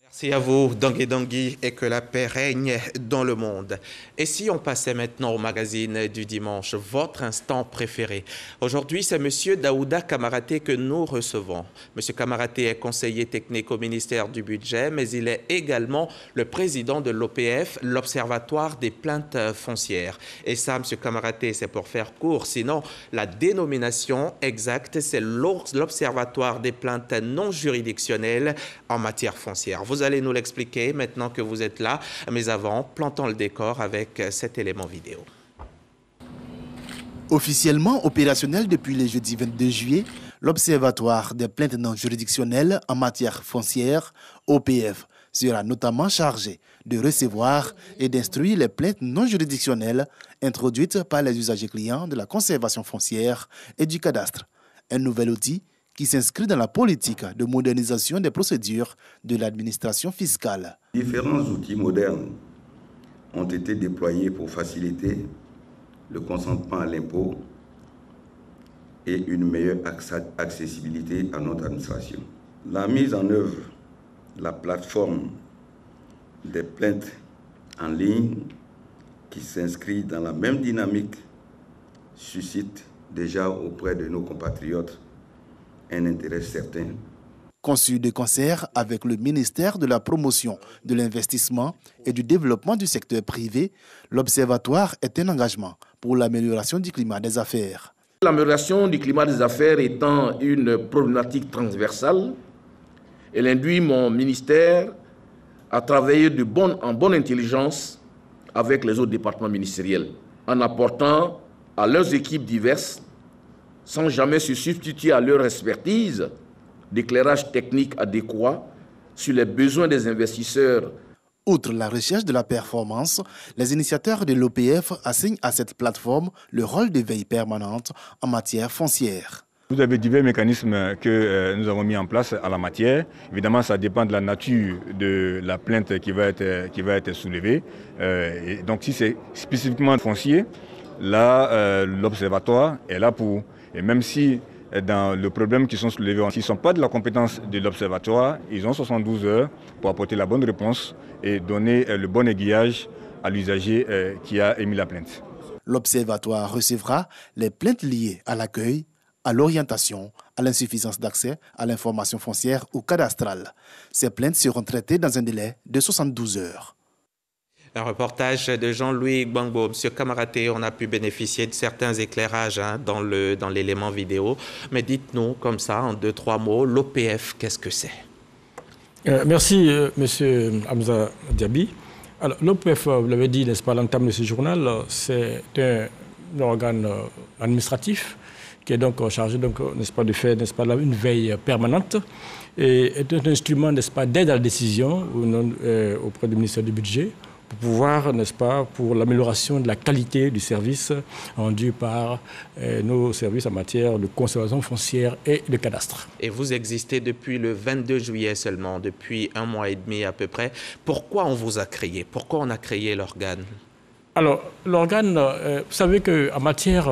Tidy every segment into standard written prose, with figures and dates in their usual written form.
Merci à vous, Dangui Dangui, et que la paix règne dans le monde. Et si on passait maintenant au magazine du dimanche, votre instant préféré. Aujourd'hui, c'est M. Daouda Kamaraté que nous recevons. M. Kamaraté est conseiller technique au ministère du Budget, mais il est également le président de l'OPF, l'Observatoire des plaintes foncières. Et ça, M. Kamaraté, c'est pour faire court. Sinon, la dénomination exacte, c'est l'Observatoire des plaintes non juridictionnelles en matière foncière. Vous allez nous l'expliquer maintenant que vous êtes là, mais avant, plantons le décor avec cet élément vidéo. Officiellement opérationnel depuis le jeudi 22 juillet, l'Observatoire des plaintes non juridictionnelles en matière foncière, OPF, sera notamment chargé de recevoir et d'instruire les plaintes non juridictionnelles introduites par les usagers clients de la conservation foncière et du cadastre. Un nouvel outil qui s'inscrit dans la politique de modernisation des procédures de l'administration fiscale. Différents outils modernes ont été déployés pour faciliter le consentement à l'impôt et une meilleure accessibilité à notre administration. La mise en œuvre de la plateforme des plaintes en ligne qui s'inscrit dans la même dynamique suscite déjà auprès de nos compatriotes un intérêt certain. Conçu de concert avec le ministère de la Promotion, de l'Investissement et du Développement du secteur privé, l'Observatoire est un engagement pour l'amélioration du climat des affaires. L'amélioration du climat des affaires étant une problématique transversale, elle induit mon ministère à travailler en bonne intelligence avec les autres départements ministériels, en apportant à leurs équipes diverses, sans jamais se substituer à leur expertise, d'éclairage technique adéquat sur les besoins des investisseurs. Outre la recherche de la performance, les initiateurs de l'OPF assignent à cette plateforme le rôle de veille permanente en matière foncière. Vous avez divers mécanismes que nous avons mis en place à la matière. Évidemment, ça dépend de la nature de la plainte qui va être soulevée. Et donc, si c'est spécifiquement foncier, là, l'Observatoire est là pour... Et même si dans le problème qui sont soulevés, s'ils ne sont pas de la compétence de l'Observatoire, ils ont 72 heures pour apporter la bonne réponse et donner le bon aiguillage à l'usager qui a émis la plainte. L'Observatoire recevra les plaintes liées à l'accueil, à l'orientation, à l'insuffisance d'accès à l'information foncière ou cadastrale. Ces plaintes seront traitées dans un délai de 72 heures. Un reportage de Jean-Louis Gbangbo. Monsieur Kamaraté, on a pu bénéficier de certains éclairages dans l'élément vidéo. Mais dites-nous comme ça, en 2-3 mots, l'OPF, qu'est-ce que c'est? Merci, monsieur Hamza Diaby. Alors, l'OPF, vous l'avez dit, n'est-ce pas, l'entame de ce journal, c'est un organe administratif qui est donc chargé, n'est-ce pas, de faire, n'est-ce pas, une veille permanente et est un instrument, n'est-ce pas, d'aide à la décision auprès du ministère du Budget, pour pouvoir, n'est-ce pas, pour l'amélioration de la qualité du service rendu par nos services en matière de conservation foncière et de cadastre. Et vous existez depuis le 22 juillet seulement, depuis 1 mois et demi à peu près. Pourquoi on vous a créé? Pourquoi on a créé l'organe? Alors, l'organe, vous savez qu'en matière,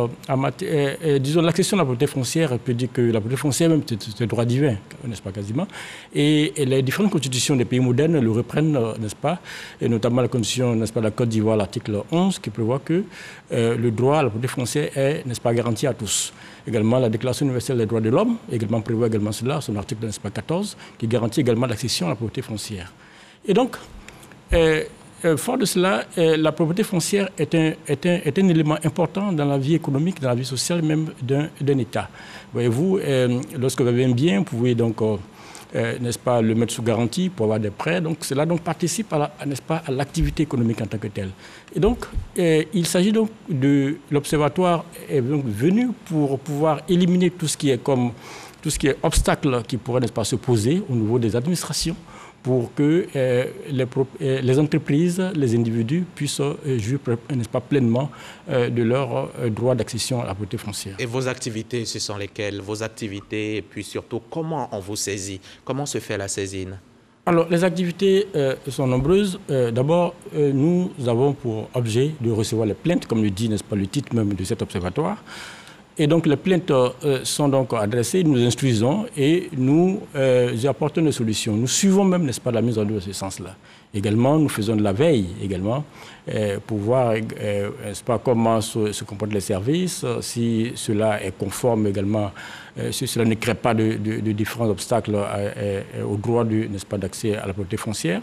disons, la question de la propriété foncière peut dire que la propriété foncière, même, c'est un droit divin, n'est-ce pas, quasiment. Et les différentes constitutions des pays modernes le reprennent, n'est-ce pas, et notamment la constitution, n'est-ce pas, de la Côte d'Ivoire, l'article 11, qui prévoit que le droit à la propriété foncière est, n'est-ce pas, garanti à tous. Également, la Déclaration universelle des droits de l'homme également prévoit également cela, son article, n'est-ce pas, 14, qui garantit également l'accession à la propriété foncière. Et donc, fort de cela, la propriété foncière est un élément important dans la vie économique, dans la vie sociale même d'un État. Voyez-vous, lorsque vous avez un bien, vous pouvez donc, n'est-ce pas, le mettre sous garantie pour avoir des prêts. Donc cela donc participe n'est-ce pas, à l'activité économique en tant que telle. Et donc, il s'agit donc de l'Observatoire est donc venu pour pouvoir éliminer tout ce qui est obstacle qui pourrait, n'est-ce pas, se poser au niveau des administrations, pour que les entreprises, les individus puissent jouir, n'est-ce pas, pleinement de leur droit d'accession à la propriété foncière. Et vos activités, ce sont lesquelles? Vos activités, et puis surtout, comment on vous saisit? Comment se fait la saisine? Alors, les activités sont nombreuses. D'abord, nous avons pour objet de recevoir les plaintes, comme le dit, n'est-ce pas, le titre même de cet observatoire. Et donc les plaintes sont donc adressées, nous instruisons et nous apportons des solutions. Nous suivons même, n'est-ce pas, la mise en œuvre de ce sens-là. Également, nous faisons de la veille également pour voir, n'est-ce pas, comment se comportent les services, si cela est conforme également, si cela ne crée pas de différents obstacles au droit, n'est-ce pas, d'accès à la propriété foncière.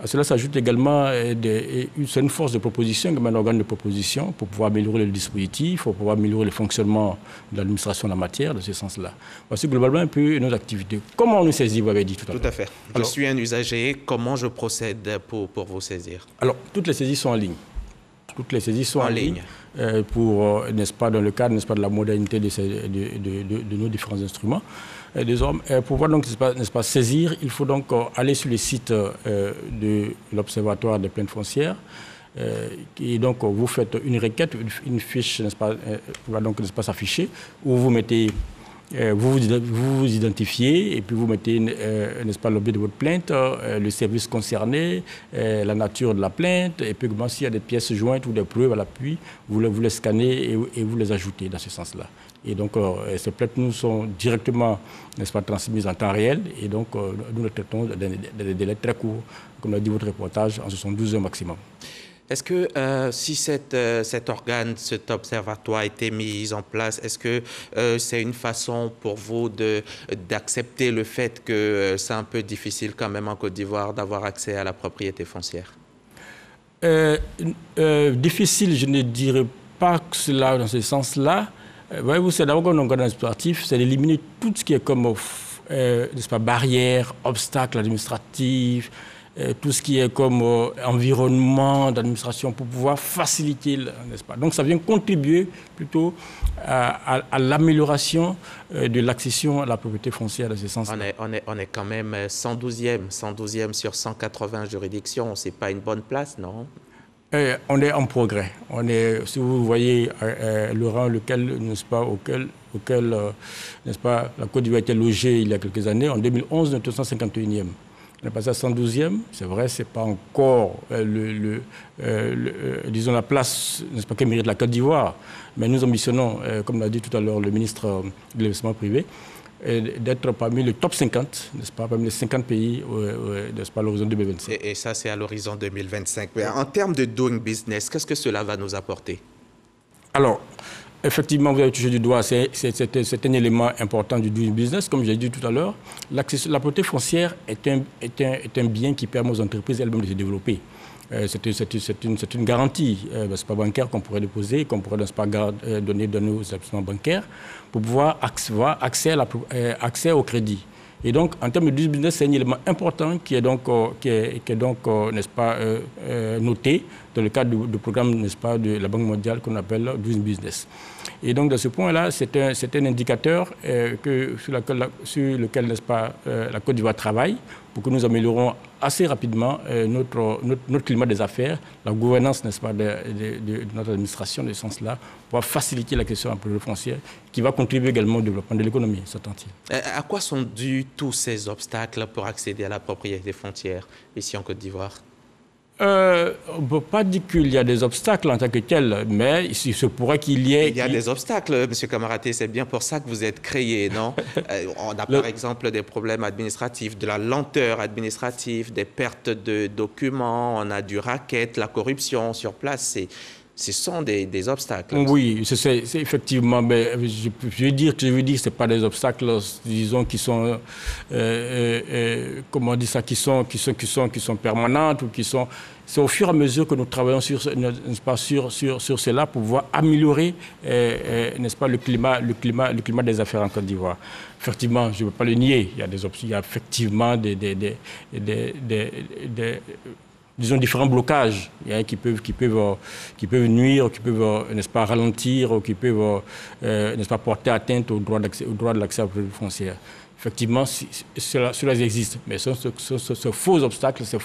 À cela s'ajoute également une force de proposition, un organe de proposition pour pouvoir améliorer le dispositif, pour pouvoir améliorer le fonctionnement de l'administration en la matière, dans ce sens-là. Voici globalement un peu nos activités. Comment on nous saisit, vous avez dit tout à l'heure. Tout à fait. Je suis un usager, comment je procède pour vous saisir? Alors, toutes les saisies sont en ligne. Toutes les saisies sont en ligne pour, n'est-ce pas, dans le cadre, n'est-ce pas, de la modernité de nos différents instruments. Pour pouvoir donc, n'est-ce pas, saisir, il faut donc aller sur le site de l'Observatoire des plaintes foncières. Et donc, vous faites une requête, une fiche, n'est-ce pas, va donc, n'est-ce pas, s'afficher, où vous mettez... Vous vous identifiez et puis vous mettez, n'est-ce pas, l'objet de votre plainte, le service concerné, la nature de la plainte, et puis s'il y a des pièces jointes ou des preuves à l'appui, vous les scannez et vous les ajoutez dans ce sens-là. Et donc, ces plaintes nous sont directement, n'est-ce pas, transmises en temps réel, et donc nous les traitons dans des délais très courts, comme l'a dit votre reportage, en 72 heures maximum. Est-ce que si cet organe, cet observatoire a été mis en place, est-ce que c'est une façon pour vous d'accepter le fait que c'est un peu difficile quand même en Côte d'Ivoire d'avoir accès à la propriété foncière? Difficile, je ne dirais pas que cela dans ce sens-là. Voyez-vous, c'est d'abord un organe administratif, c'est d'éliminer tout ce qui est comme n'est-ce pas, barrières, obstacles administratifs, tout ce qui est comme environnement d'administration pour pouvoir faciliter, n'est-ce pas? Donc ça vient contribuer plutôt à l'amélioration de l'accession à la propriété foncière dans ce sens-là. On est quand même 112e sur 180 juridictions, c'est pas une bonne place, non? On est en progrès. Si vous voyez le rang n'est-ce pas, auquel n'est-ce pas, la Côte d'Ivoire était logée il y a quelques années, en 2011, on était 151e. On est passé à 112e, c'est vrai, ce n'est pas encore disons la place, n'est-ce pas, que mérite la Côte d'Ivoire, mais nous ambitionnons, comme l'a dit tout à l'heure le ministre de l'investissement privé, d'être parmi le top 50, n'est-ce pas, parmi les 50 pays, n'est-ce pas, à l'horizon 2025. Et ça, c'est à l'horizon 2025. Mais en termes de doing business, qu'est-ce que cela va nous apporter? Alors, effectivement, vous avez touché du doigt, c'est un élément important du doing business. Comme j'ai dit tout à l'heure, la propriété foncière est un bien qui permet aux entreprises elles-mêmes de se développer. C'est une garantie, c'est pas bancaire qu'on pourrait déposer, qu'on pourrait donner dans nos établissements bancaires pour pouvoir accès au crédit. Et donc, en termes de doing business, c'est un élément important qui est donc, n'est-ce pas, noté dans le cadre du programme, n'est-ce pas, de la Banque mondiale qu'on appelle doing business. Et donc, de ce point-là, c'est un indicateur sur lequel, n'est-ce pas, la Côte d'Ivoire travaille pour que nous améliorons assez rapidement notre climat des affaires, la gouvernance, n'est-ce pas, de notre administration, de ce sens-là, pour faciliter la question de la propriété foncière, qui va contribuer également au développement de l'économie, s'entend-il. À quoi sont dus tous ces obstacles pour accéder à la propriété foncière ici en Côte d'Ivoire? On ne peut pas dire qu'il y a des obstacles en tant que tels, mais il se pourrait qu'il y ait... Il y a des obstacles, M. Kamaraté, c'est bien pour ça que vous êtes créé, non? On a par exemple des problèmes administratifs, de la lenteur administrative, des pertes de documents, on a du racket, la corruption sur place, ce sont des obstacles. Oui, c'est effectivement, mais je veux dire que ce n'est pas des obstacles, disons, qui sont, comment on dit ça, qui sont permanentes ou qui sont... C'est au fur et à mesure que nous travaillons sur cela pour pouvoir améliorer, n'est-ce pas, le climat des affaires en Côte d'Ivoire. Effectivement, je ne veux pas le nier, il y a effectivement disons, différents blocages qui peuvent nuire, qui peuvent, n'est-ce pas, ralentir, ou qui peuvent, n'est-ce pas, porter atteinte au droit de l'accès à la propriété foncière. Effectivement, cela existe, mais ce faux obstacles, ces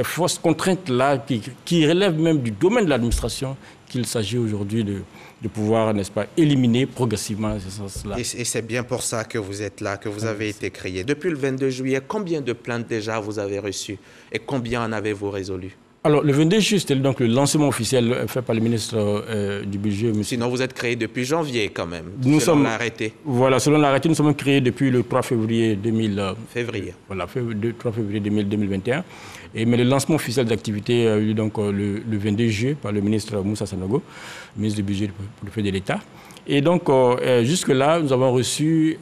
fausses contraintes-là qui relèvent même du domaine de l'administration qu'il s'agit aujourd'hui de pouvoir, n'est-ce pas, éliminer progressivement ce sens-là. Et c'est bien pour ça que vous êtes là, que vous avez été créé. Depuis le 22 juillet, combien de plaintes déjà vous avez reçues et combien en avez-vous résolu? Alors, le 22 juillet, c'était donc le lancement officiel fait par le ministre du Budget. Sinon, vous êtes créé depuis janvier quand même, selon l'arrêté. Voilà, selon l'arrêté, nous sommes créés depuis le 3 février 3 février 2021. Mais le lancement officiel d'activité a eu donc le 22 juillet par le ministre Moussa Sanogo, ministre du Budget pour le fait de l'État. Et donc, jusque-là, nous avons reçu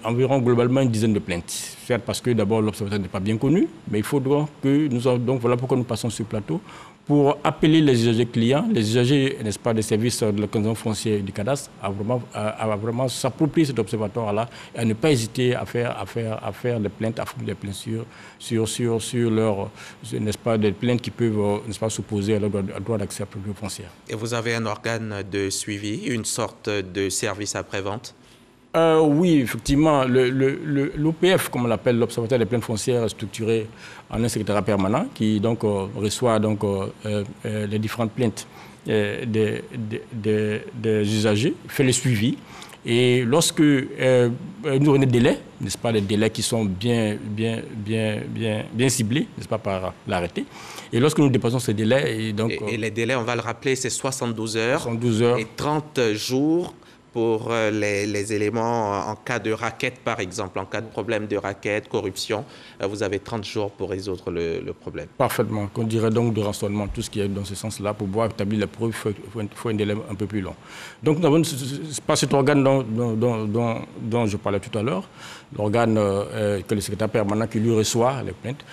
environ globalement une dizaine de plaintes. Certes, parce que d'abord, l'observatoire n'est pas bien connu, mais il faudra que nous... Donc, voilà pourquoi nous passons sur le plateau, pour appeler les usagers clients, les usagers, n'est-ce pas, des services de la consommation foncière et du cadastre, à vraiment s'approprier cet observatoire-là et à ne pas hésiter à faire des plaintes, à foutre des plaintes sur leur, n'est-ce pas, des plaintes qui peuvent, n'est-ce pas, s'opposer à leur droit d'accès à la propriété foncière. Et vous avez un organe de suivi, une sorte de service après-vente? Oui, effectivement, l'OPF, comme on l'appelle, l'Observatoire des plaintes foncières, est structuré en un secrétariat permanent qui donc reçoit donc les différentes plaintes des usagers, fait le suivi. Et lorsque nous avons des délais, n'est-ce pas, des délais qui sont bien ciblés, n'est-ce pas, par l'arrêté. Et lorsque nous dépassons ces délais... Et les délais, on va le rappeler, c'est 72 heures. 72 heures. Et 30 jours pour les éléments en cas de racket, par exemple, en cas de problème de racket, corruption. Vous avez 30 jours pour résoudre le problème. Parfaitement. Qu'on dirait donc de rançonnement, tout ce qui est dans ce sens-là. Pour pouvoir établir la preuve, il faut un délai un peu plus long. Donc, nous avons pas cet organe dont je parlais tout à l'heure, l'organe que le secrétaire permanent qui lui reçoit les plaintes.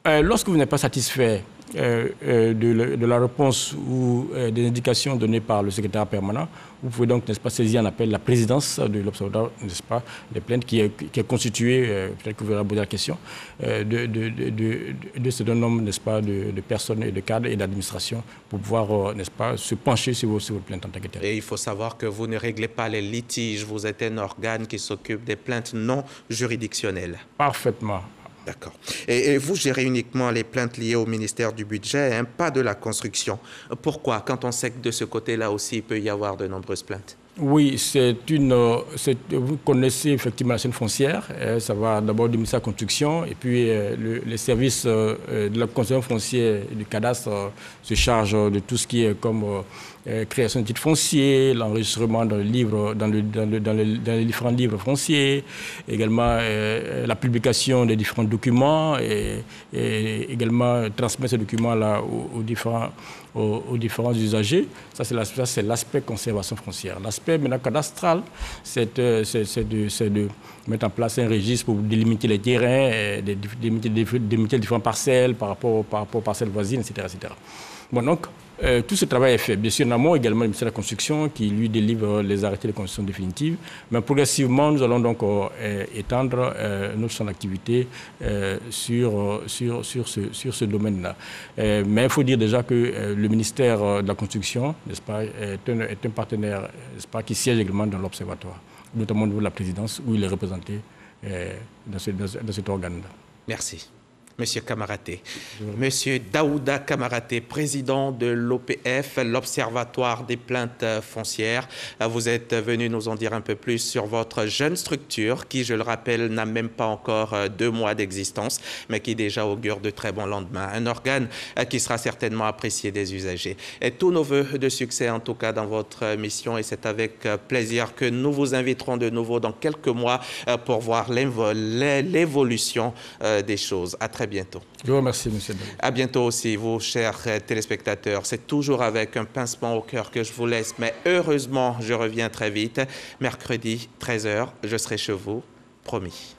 Lorsque vous n'êtes pas satisfait de la réponse ou des indications données par le secrétaire permanent, vous pouvez donc, n'est-ce pas, saisir un appel la présidence de l'Observatoire, n'est-ce pas, des plaintes qui est constituée, peut-être que vous allez poser la question, de ce nombre, n'est-ce pas, de personnes et de cadres et d'administration pour pouvoir, n'est-ce pas, se pencher sur vos plaintes en tant que telles. Et il faut savoir que vous ne réglez pas les litiges, vous êtes un organe qui s'occupe des plaintes non juridictionnelles. Parfaitement. D'accord. Et vous gérez uniquement les plaintes liées au ministère du Budget, hein, pas de la construction. Pourquoi? Quand on sait que de ce côté-là aussi, il peut y avoir de nombreuses plaintes. Oui, vous connaissez effectivement la chaîne foncière. Ça va d'abord du ministère de la Construction et puis les services de la consommation foncière et du cadastre se chargent de tout ce qui est comme création de titres fonciers, l'enregistrement dans les différents livres fonciers, également la publication des différents documents et également transmettre ces documents-là aux différents usagers. Ça, c'est l'aspect conservation foncière. L'aspect maintenant cadastral, c'est de mettre en place un registre pour délimiter les terrains, délimiter les différentes parcelles par rapport aux parcelles voisines, etc. etc. Bon, donc, tout ce travail est fait. Bien sûr, en amont également le ministère de la Construction qui lui délivre les arrêtés de construction définitive. Mais progressivement, nous allons donc étendre notre champ d'activité sur ce domaine-là. Mais il faut dire déjà que le ministère de la Construction, n'est-ce pas, est un partenaire, n'est-ce pas, qui siège également dans l'Observatoire, notamment au niveau de la présidence où il est représenté dans cet organe-là. Merci. Monsieur Kamaraté. Monsieur Daouda Kamaraté, président de l'OPF, l'Observatoire des plaintes foncières. Vous êtes venu nous en dire un peu plus sur votre jeune structure qui, je le rappelle, n'a même pas encore 2 mois d'existence, mais qui déjà augure de très bons lendemains. Un organe qui sera certainement apprécié des usagers. Et tous nos voeux de succès, en tout cas, dans votre mission. Et c'est avec plaisir que nous vous inviterons de nouveau dans quelques mois pour voir l'évolution des choses. À très bientôt. Je vous remercie, monsieur. À bientôt aussi, vous, chers téléspectateurs. C'est toujours avec un pincement au cœur que je vous laisse, mais heureusement, je reviens très vite. Mercredi, 13h, je serai chez vous, promis.